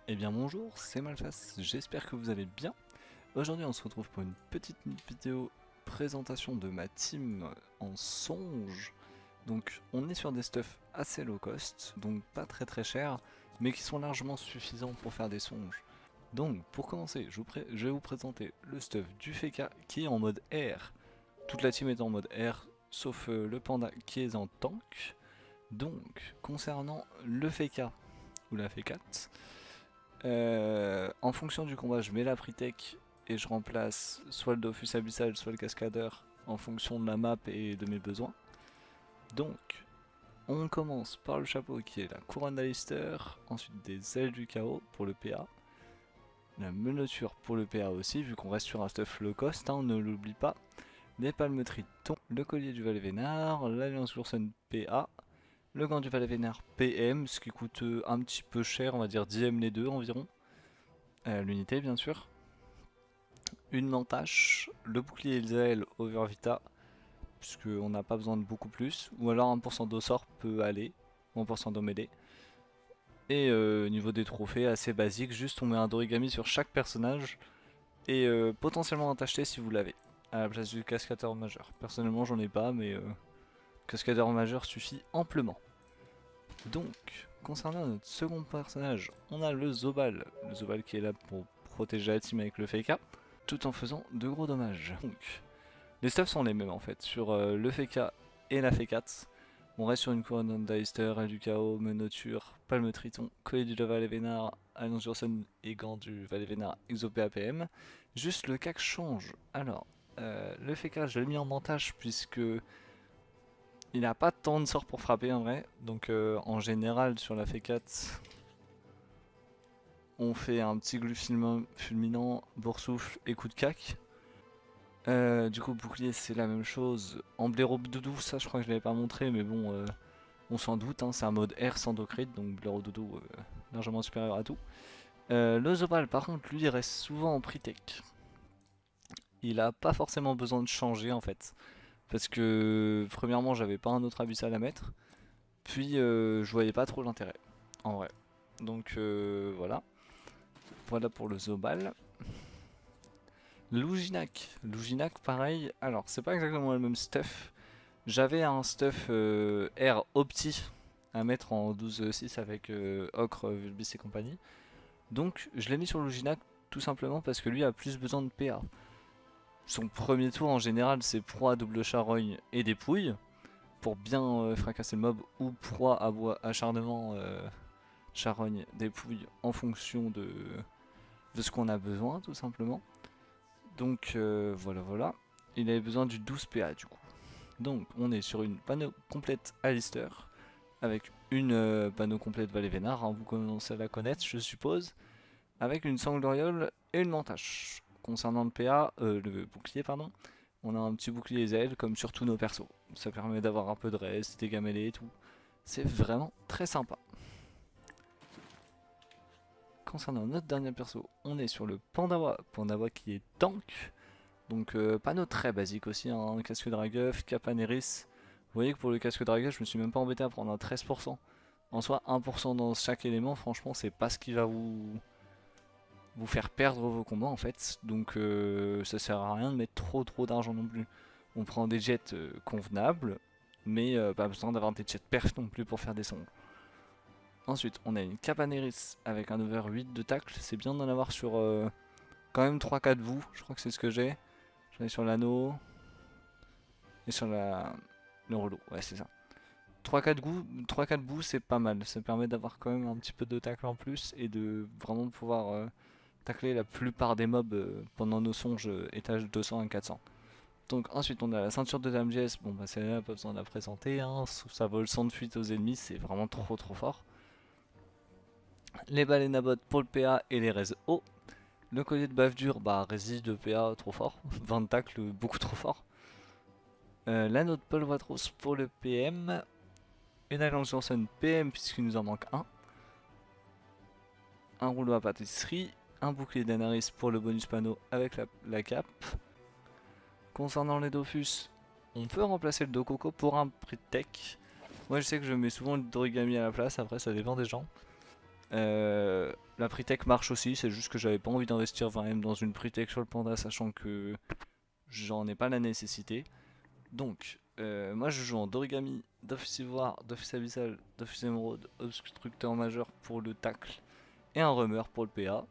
Eh bien bonjour, c'est Malface, j'espère que vous allez bien. Aujourd'hui on se retrouve pour une petite vidéo présentation de ma team en songe. Donc on est sur des stuffs assez low cost, donc pas très cher, mais qui sont largement suffisants pour faire des songes. Donc pour commencer, je vais vous présenter le stuff du Feka qui est en mode air. Toute la team est en mode air, sauf le panda qui est en tank. Donc concernant le Feka, ou la Fekat, en fonction du combat, je mets la Pritech et je remplace soit le Dofus Abyssal, soit le Cascadeur en fonction de la map et de mes besoins. Donc, on commence par le chapeau qui est la couronne d'Alistair, ensuite des ailes du chaos pour le PA, la menoture pour le PA aussi, vu qu'on reste sur un stuff low cost, hein, on ne l'oublie pas, les palmes tritons, le collier du Valvénard, l'Alliance Urson PA, le gant du Valvénard PM, ce qui coûte un petit peu cher, on va dire 10M les deux environ. L'unité bien sûr, une entache, le bouclier Elzael over Vita, puisqu'on n'a pas besoin de beaucoup plus, ou alors 1% d'eau sort peut aller, ou 1% d'eau mêlée. Et niveau des trophées, assez basique, juste on met un Dorigami sur chaque personnage, et potentiellement un tacheté si vous l'avez, à la place du cascadeur majeur. Personnellement j'en ai pas, mais cascadeur majeur suffit amplement. Donc, concernant notre second personnage, on a le Zobal qui est là pour protéger la team avec le Feka, tout en faisant de gros dommages. Donc, les stuffs sont les mêmes en fait, sur le Feka et la Fekat. On reste sur une couronne d'Aister, aile du chaos, menoture, palme triton, collier du Valet-Vénard, Alliance Johnson et gant du Valet-Vénard exopé APM. Juste le cac change. Alors, le Feka, je l'ai mis en montage puisque il n'a pas tant de sorts pour frapper en vrai, donc en général sur la Fekat, on fait un petit glu fulminant, boursoufle et coup de cac. Du coup bouclier c'est la même chose. En blaireau doudou, ça je crois que je l'avais pas montré, mais bon, on s'en doute, hein, c'est un mode air sans docrit, donc blaireau doudou largement supérieur à tout. Le Zobal par contre lui il reste souvent en pre-tech. Il a pas forcément besoin de changer en fait. Parce que premièrement j'avais pas un autre abyssal à mettre. Puis je voyais pas trop l'intérêt, en vrai. Donc voilà. Voilà pour le Zobal. Louginac pareil. Alors c'est pas exactement le même stuff. J'avais un stuff Air Opti à mettre en 12-6 avec Ocre, Vulbis et compagnie. Donc je l'ai mis sur Louginac tout simplement parce que lui a plus besoin de PA. Son premier tour en général c'est proie, double charogne et dépouille pour bien fracasser le mob, ou proie à bois, acharnement, charogne, dépouille en fonction de ce qu'on a besoin tout simplement. Donc voilà. Il avait besoin du 12 PA du coup. Donc on est sur une panneau complète Alistair avec une panneau complète Valet-Vénard, hein, vous commencez à la connaître je suppose, avec une sangloriole et une entache. Concernant le PA, le bouclier pardon, on a un petit bouclier ZL comme sur tous nos persos. Ça permet d'avoir un peu de reste, dégâts mêlés et tout. C'est vraiment très sympa. Concernant notre dernier perso, on est sur le Pandawa qui est tank. Donc panneau très basique aussi, hein, casque Dragueuf, Capaneris. Vous voyez que pour le casque Dragueuf, je me suis même pas embêté à prendre un 13%. En soi, 1% dans chaque élément, franchement, c'est pas ce qui va vous faire perdre vos combats en fait. Donc ça sert à rien de mettre trop d'argent non plus. On prend des jets convenables, mais pas besoin d'avoir des jets perf non plus pour faire des sons. Ensuite, on a une Capaneris avec un over 8 de tacle. C'est bien d'en avoir sur quand même 3-4 vous. Je crois que c'est ce que j'ai. J'en ai sur l'anneau et sur le relot. Ouais, c'est ça. 3-4 bouts, c'est pas mal. Ça permet d'avoir quand même un petit peu de tacle en plus et de vraiment pouvoir tacler la plupart des mobs pendant nos songes étage 200 et 400. Donc ensuite on a la ceinture de Dame GS, bon bah celle-là pas besoin de la présenter, hein. Ça vole sans de fuite aux ennemis, c'est vraiment trop fort. Les balais Nabot pour le PA et les res haut. Le collier de bave dure, bah rési de PA trop fort, 20 de tacle beaucoup trop fort. L'anneau de Paul Watros pour le PM. Une alliance Johnson PM puisqu'il nous en manque un. Un rouleau à pâtisserie. Un bouclier d'Anaris pour le bonus panneau avec la cape. Concernant les Dofus, on peut remplacer le Dokoko pour un prix de tech. Moi je sais que je mets souvent le Dorigami à la place, après ça dépend des gens. La Pritech marche aussi, c'est juste que j'avais pas envie d'investir 20 M dans une Pritech sur le Panda, sachant que j'en ai pas la nécessité. Donc, moi je joue en d'origami, d'office ivoire, d'office abyssal, d'office émeraude, obstructeur majeur pour le tacle et un rumeur pour le PA.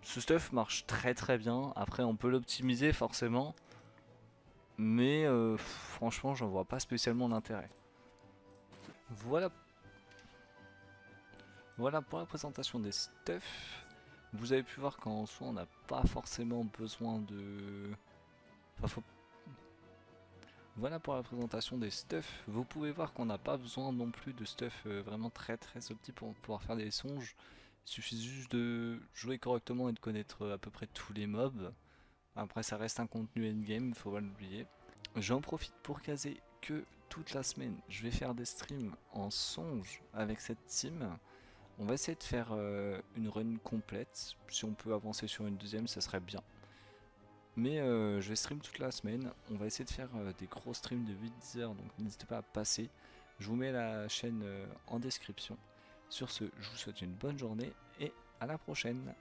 Ce stuff marche très très bien. Après, on peut l'optimiser forcément, mais franchement, j'en vois pas spécialement l'intérêt. Voilà, voilà pour la présentation des stuffs. Vous avez pu voir qu'en soi, on n'a pas forcément besoin de. Enfin, Voilà pour la présentation des stuffs. Vous pouvez voir qu'on n'a pas besoin non plus de stuff vraiment très très opti pour pouvoir faire des songes. Il suffit juste de jouer correctement et de connaître à peu près tous les mobs. Après, ça reste un contenu endgame, faut pas l'oublier. J'en profite pour caser que toute la semaine, je vais faire des streams en songe avec cette team. On va essayer de faire une run complète. Si on peut avancer sur une deuxième, ça serait bien. Mais je vais stream toute la semaine. On va essayer de faire des gros streams de 8-10 heures, donc n'hésitez pas à passer. Je vous mets la chaîne en description. Sur ce, je vous souhaite une bonne journée et à la prochaine.